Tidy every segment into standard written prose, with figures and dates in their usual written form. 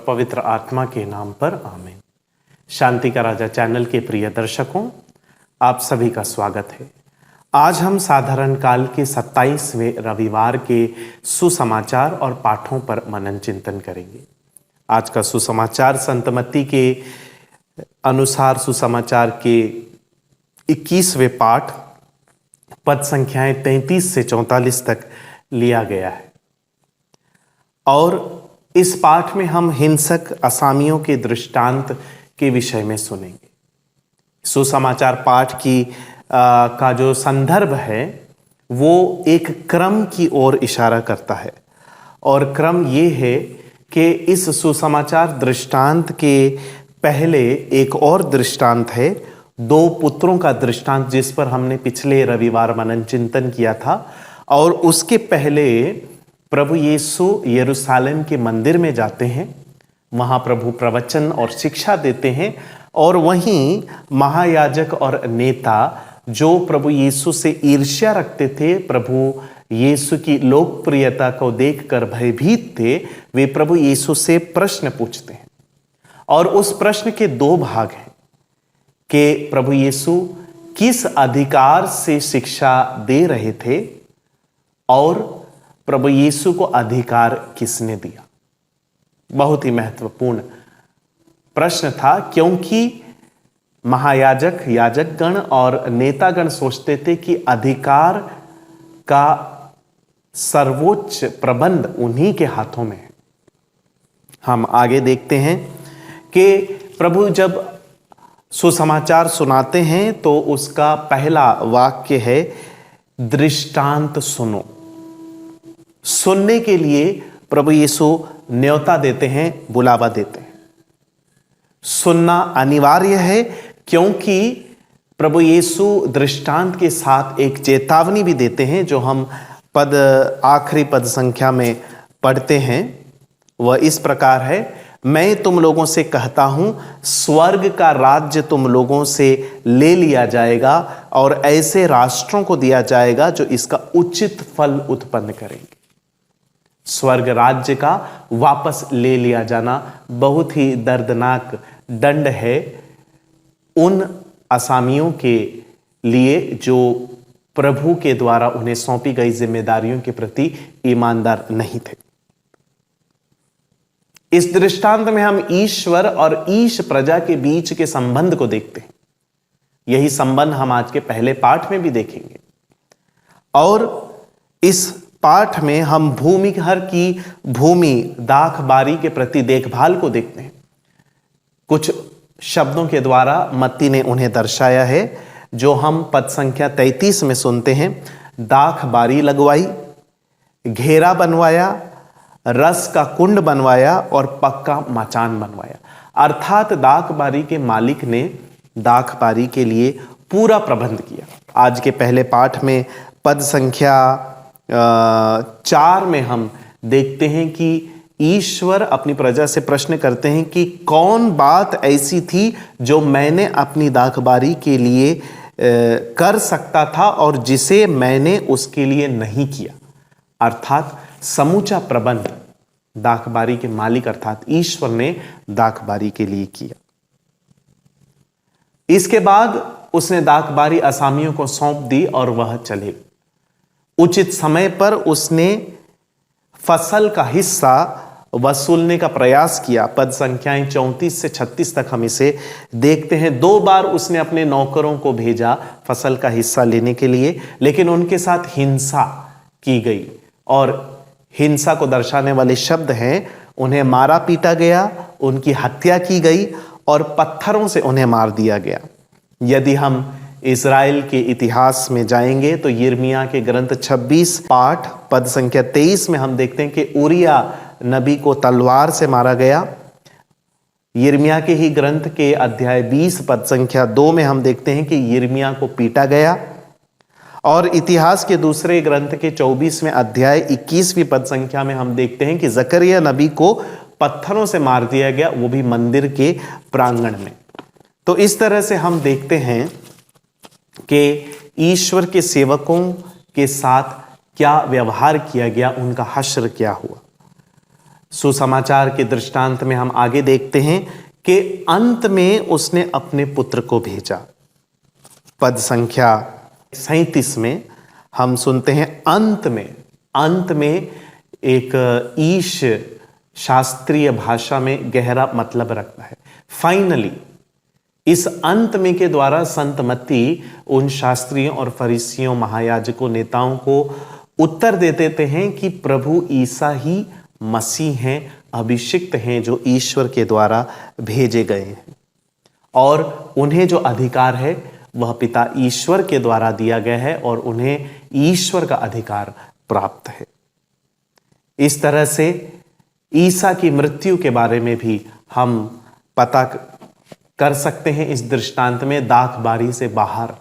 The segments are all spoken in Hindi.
पवित्र आत्मा के नाम पर आमीन। शांति का राजा चैनल के प्रिय दर्शकों, आप सभी का स्वागत है। आज हम साधारण काल के 27वें रविवार के सुसमाचार और पाठों पर मनन चिंतन करेंगे। आज का सुसमाचार संत मत्ती के अनुसार सुसमाचार के 21वें पाठ पद संख्याएं 33 से 44 तक लिया गया है और इस पाठ में हम हिंसक असामियों के दृष्टांत के विषय में सुनेंगे। सुसमाचार पाठ का जो संदर्भ है वो एक क्रम की ओर इशारा करता है और क्रम ये है कि इस सुसमाचार दृष्टांत के पहले एक और दृष्टांत है, दो पुत्रों का दृष्टांत, जिस पर हमने पिछले रविवार मनन चिंतन किया था। और उसके पहले प्रभु यीशु यरूशलेम के मंदिर में जाते हैं, वहां प्रभु प्रवचन और शिक्षा देते हैं और वहीं महायाजक और नेता जो प्रभु यीशु से ईर्ष्या रखते थे, प्रभु यीशु की लोकप्रियता को देखकर भयभीत थे, वे प्रभु यीशु से प्रश्न पूछते हैं और उस प्रश्न के दो भाग हैं कि प्रभु यीशु किस अधिकार से शिक्षा दे रहे थे और प्रभु यीशु को अधिकार किसने दिया। बहुत ही महत्वपूर्ण प्रश्न था, क्योंकि महायाजक, याजकगण और नेतागण सोचते थे कि अधिकार का सर्वोच्च प्रबंध उन्हीं के हाथों में है। हम आगे देखते हैं कि प्रभु जब सुसमाचार सुनाते हैं तो उसका पहला वाक्य है, दृष्टांत सुनो। सुनने के लिए प्रभु यीशु न्योता देते हैं, बुलावा देते हैं। सुनना अनिवार्य है क्योंकि प्रभु यीशु दृष्टांत के साथ एक चेतावनी भी देते हैं, जो हम आखिरी पद संख्या में पढ़ते हैं। वह इस प्रकार है, मैं तुम लोगों से कहता हूं, स्वर्ग का राज्य तुम लोगों से ले लिया जाएगा और ऐसे राष्ट्रों को दिया जाएगा जो इसका उचित फल उत्पन्न करेंगे। स्वर्ग राज्य का वापस ले लिया जाना बहुत ही दर्दनाक दंड है उन असामियों के लिए जो प्रभु के द्वारा उन्हें सौंपी गई जिम्मेदारियों के प्रति ईमानदार नहीं थे। इस दृष्टांत में हम ईश्वर और ईश प्रजा के बीच के संबंध को देखते हैं। यही संबंध हम आज के पहले पाठ में भी देखेंगे और इस पाठ में हम भूमिहर की भूमि दाख बारी के प्रति देखभाल को देखते हैं। कुछ शब्दों के द्वारा मत्ती ने उन्हें दर्शाया है, जो हम पद संख्या 33 में सुनते हैं। दाख बारी लगवाई, घेरा बनवाया, रस का कुंड बनवाया और पक्का मचान बनवाया। अर्थात दाख बारी के मालिक ने दाख बारी के लिए पूरा प्रबंध किया। आज के पहले पाठ में पद संख्या 4 में हम देखते हैं कि ईश्वर अपनी प्रजा से प्रश्न करते हैं कि कौन बात ऐसी थी जो मैंने अपनी दाखबारी के लिए कर सकता था और जिसे मैंने उसके लिए नहीं किया। अर्थात समूचा प्रबंध दाखबारी के मालिक अर्थात ईश्वर ने दाखबारी के लिए किया। इसके बाद उसने दाखबारी असामियों को सौंप दी और वह चले। उचित समय पर उसने फसल का हिस्सा वसूलने का प्रयास किया। पद संख्याएं 34 से 36 तक हम इसे देखते हैं। 2 बार उसने अपने नौकरों को भेजा फसल का हिस्सा लेने के लिए, लेकिन उनके साथ हिंसा की गई और हिंसा को दर्शाने वाले शब्द हैं, उन्हें मारा पीटा गया, उनकी हत्या की गई और पत्थरों से उन्हें मार दिया गया। यदि हम इज़राइल के इतिहास में जाएंगे तो यिर्मयाह के ग्रंथ 26 पाठ पद संख्या 23 में हम देखते हैं कि उरिया नबी को तलवार से मारा गया। यिर्मयाह के ही ग्रंथ के अध्याय 20 पद संख्या 2 में हम देखते हैं कि यिर्मयाह को पीटा गया। और इतिहास के दूसरे ग्रंथ के 24वें अध्याय 21वीं पद संख्या में हम देखते हैं कि जकरिया नबी को पत्थरों से मार दिया गया, वो भी मंदिर के प्रांगण में। तो इस तरह से हम देखते हैं कि ईश्वर के सेवकों के साथ क्या व्यवहार किया गया, उनका हश्र क्या हुआ। सुसमाचार के दृष्टांत में हम आगे देखते हैं कि अंत में उसने अपने पुत्र को भेजा। पद संख्या 37 में हम सुनते हैं अंत में एक ईश शास्त्रीय भाषा में गहरा मतलब रखता है। फाइनली, इस अंत में के द्वारा संत मत्ती उन शास्त्रियों और फरीसियों, महायाजकों, नेताओं को उत्तर देते हैं कि प्रभु ईसा ही मसीह हैं, अभिषिक्त हैं, जो ईश्वर के द्वारा भेजे गए हैं, और उन्हें जो अधिकार है वह पिता ईश्वर के द्वारा दिया गया है और उन्हें ईश्वर का अधिकार प्राप्त है। इस तरह से ईसा की मृत्यु के बारे में भी हम पता कर सकते हैं। इस दृष्टांत में दाख बारी से बाहर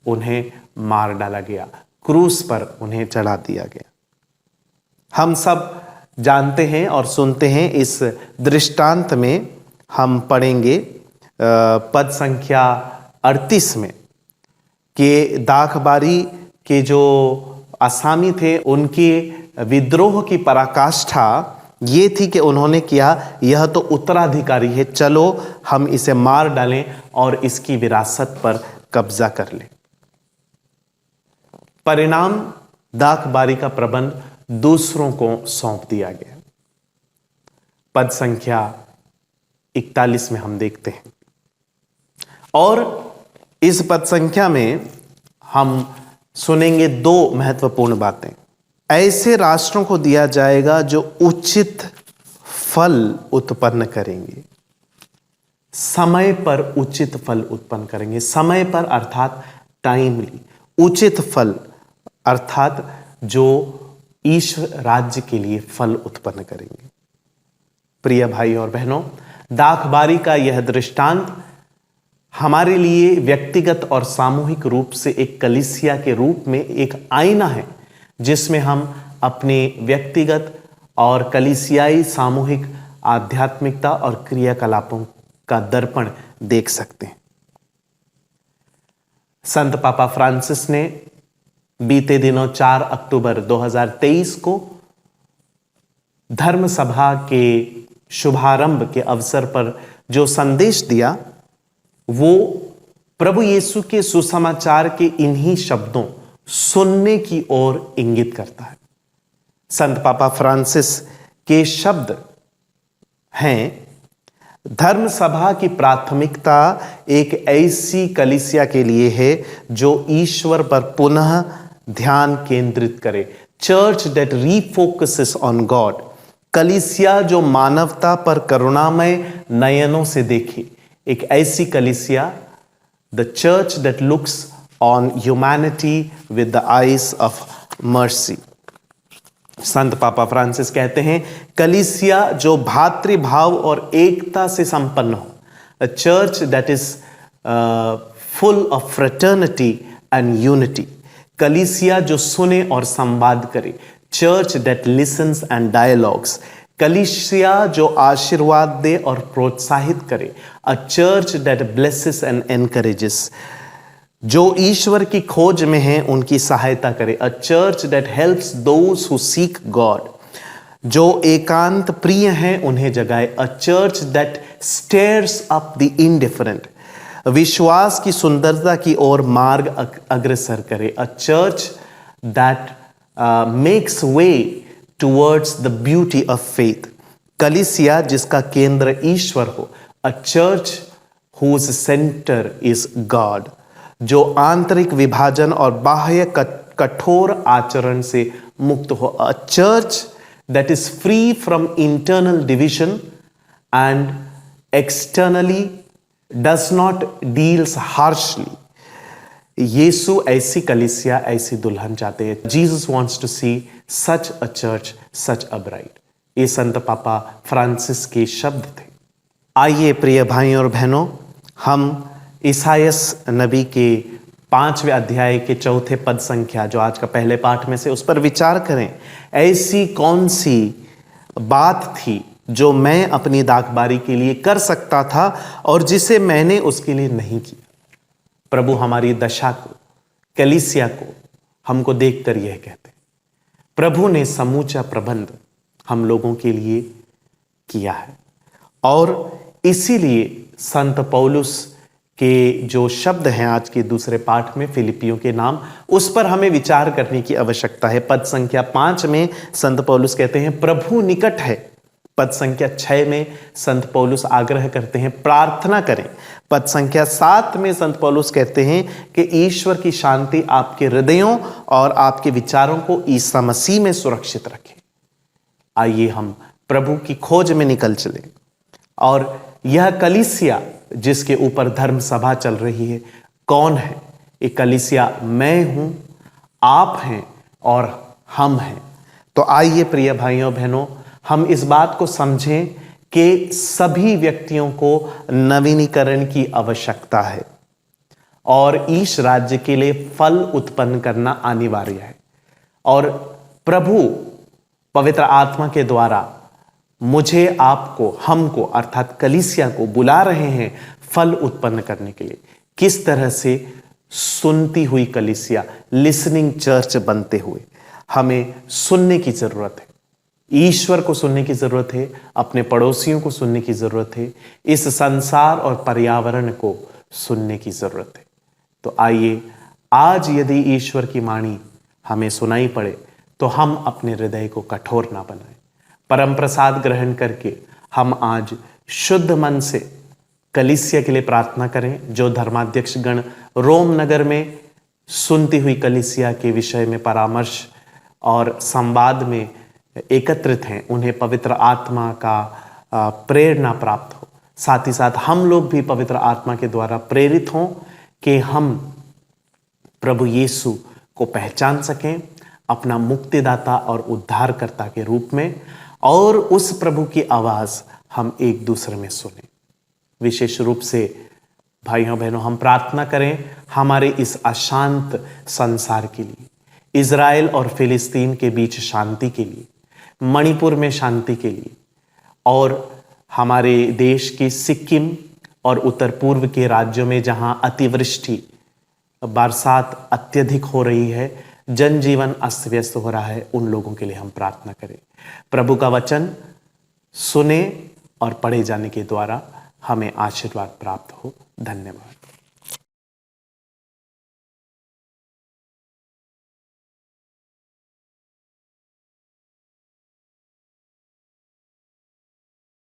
उन्हें मार डाला गया, क्रूस पर उन्हें चढ़ा दिया गया। हम सब जानते हैं और सुनते हैं। इस दृष्टांत में हम पढ़ेंगे पद संख्या 38 में कि दाखबारी के जो आसामी थे, उनके विद्रोह की पराकाष्ठा ये थी कि उन्होंने किया, यह तो उत्तराधिकारी है, चलो हम इसे मार डालें और इसकी विरासत पर कब्जा कर लें। परिणाम, दाखबारी का प्रबंध दूसरों को सौंप दिया गया। पद संख्या 41 में हम देखते हैं, और इस पद संख्या में हम सुनेंगे दो महत्वपूर्ण बातें। ऐसे राष्ट्रों को दिया जाएगा जो उचित फल उत्पन्न करेंगे, समय पर उचित फल उत्पन्न करेंगे। समय पर अर्थात टाइमली, उचित फल अर्थात जो ईश्वर राज्य के लिए फल उत्पन्न करेंगे। प्रिय भाई और बहनों, दाखबारी का यह दृष्टांत हमारे लिए व्यक्तिगत और सामूहिक रूप से एक कलीसिया के रूप में एक आईना है, जिसमें हम अपने व्यक्तिगत और कलीसियाई सामूहिक आध्यात्मिकता और क्रियाकलापों का दर्पण देख सकते हैं। संत पापा फ्रांसिस ने बीते दिनों 4 अक्टूबर 2023 को धर्म सभा के शुभारंभ के अवसर पर जो संदेश दिया, वो प्रभु यीशु के सुसमाचार के इन्हीं शब्दों सुनने की ओर इंगित करता है। संत पापा फ्रांसिस के शब्द हैं, धर्म सभा की प्राथमिकता एक ऐसी कलीसिया के लिए है जो ईश्वर पर पुनः ध्यान केंद्रित करे। Church that refocuses on God. कलीसिया जो मानवता पर करुणामय नयनों से देखे। एक ऐसी कलीसिया, the church that looks on humanity with the eyes of mercy. संत पापा फ्रांसिस कहते हैं, कलीसिया जो भातृभाव और एकता से संपन्न हो। A church that is full of fraternity and unity. कलीसिया जो सुने और संवाद करे। Church that listens and dialogues. कलीसिया जो आशीर्वाद दे और प्रोत्साहित करे। A church that blesses and encourages. जो ईश्वर की खोज में हैं उनकी सहायता करे। A church that helps those who seek God. जो एकांत प्रिय हैं उन्हें जगाए। अ church that stairs up the indifferent. विश्वास की सुंदरता की ओर मार्ग अग्रसर करे। A church that makes way towards the beauty of faith. कलीसिया जिसका केंद्र ईश्वर हो। A church whose centre is God. जो आंतरिक विभाजन और बाह्य कठोर आचरण से मुक्त हो। A church that is free from internal division and externally does not deals harshly. यीशु ऐसी कलीसिया, ऐसी दुल्हन चाहते हैं। Jesus wants to see such a church, such a bride. ये संत पापा फ्रांसिस के शब्द थे। आइए प्रिय भाई और बहनों, हम ईसायस नबी के 5वें अध्याय के 4 पद संख्या, जो आज का पहले पाठ में से, उस पर विचार करें। ऐसी कौन सी बात थी जो मैं अपनी दाखबारी के लिए कर सकता था और जिसे मैंने उसके लिए नहीं किया। प्रभु हमारी दशा को, कलीसिया को हमको देखकर यह कहते हैं। प्रभु ने समूचा प्रबंध हम लोगों के लिए किया है। और इसीलिए संत पौलुस के जो शब्द हैं आज के दूसरे पाठ में, फिलिपियों के नाम, उस पर हमें विचार करने की आवश्यकता है। पद संख्या 5 में संत पौलुस कहते हैं प्रभु निकट है। पद संख्या 6 में संत पौलुस आग्रह करते हैं प्रार्थना करें। पद संख्या 7 में संत पौलुस कहते हैं कि ईश्वर की शांति आपके हृदयों और आपके विचारों को ईसा मसीह में सुरक्षित रखे। आइए हम प्रभु की खोज में निकल चले। और यह कलीसिया जिसके ऊपर धर्म सभा चल रही है, कौन है? ये कलीसिया मैं हूं, आप हैं और हम हैं। तो आइए प्रिय भाइयों बहनों, हम इस बात को समझें कि सभी व्यक्तियों को नवीनीकरण की आवश्यकता है और ईश राज्य के लिए फल उत्पन्न करना अनिवार्य है। और प्रभु पवित्र आत्मा के द्वारा मुझे, आपको, हमको अर्थात कलीसिया को बुला रहे हैं फल उत्पन्न करने के लिए। किस तरह से? सुनती हुई कलीसिया, लिसनिंग चर्च बनते हुए। हमें सुनने की जरूरत है, ईश्वर को सुनने की जरूरत है, अपने पड़ोसियों को सुनने की जरूरत है, इस संसार और पर्यावरण को सुनने की जरूरत है। तो आइए आज यदि ईश्वर की वाणी हमें सुनाई पड़े तो हम अपने हृदय को कठोर ना बनाएं। परम प्रसाद ग्रहण करके हम आज शुद्ध मन से कलीसिया के लिए प्रार्थना करें, जो धर्माध्यक्ष गण रोम नगर में सुनती हुई कलीसिया के विषय में परामर्श और संवाद में एकत्रित हैं, उन्हें पवित्र आत्मा का प्रेरणा प्राप्त हो। साथ ही साथ हम लोग भी पवित्र आत्मा के द्वारा प्रेरित हों कि हम प्रभु यीशु को पहचान सकें अपना मुक्तिदाता और उद्धारकर्ता के रूप में, और उस प्रभु की आवाज हम एक दूसरे में सुने। विशेष रूप से भाइयों बहनों, हम प्रार्थना करें हमारे इस अशांत संसार के लिए, इज़राइल और फिलिस्तीन के बीच शांति के लिए, मणिपुर में शांति के लिए, और हमारे देश की सिक्किम और उत्तर पूर्व के राज्यों में जहां अतिवृष्टि, बरसात अत्यधिक हो रही है, जनजीवन अस्त व्यस्त हो रहा है, उन लोगों के लिए हम प्रार्थना करें। प्रभु का वचन सुने और पढ़े जाने के द्वारा हमें आशीर्वाद प्राप्त हो। धन्यवाद।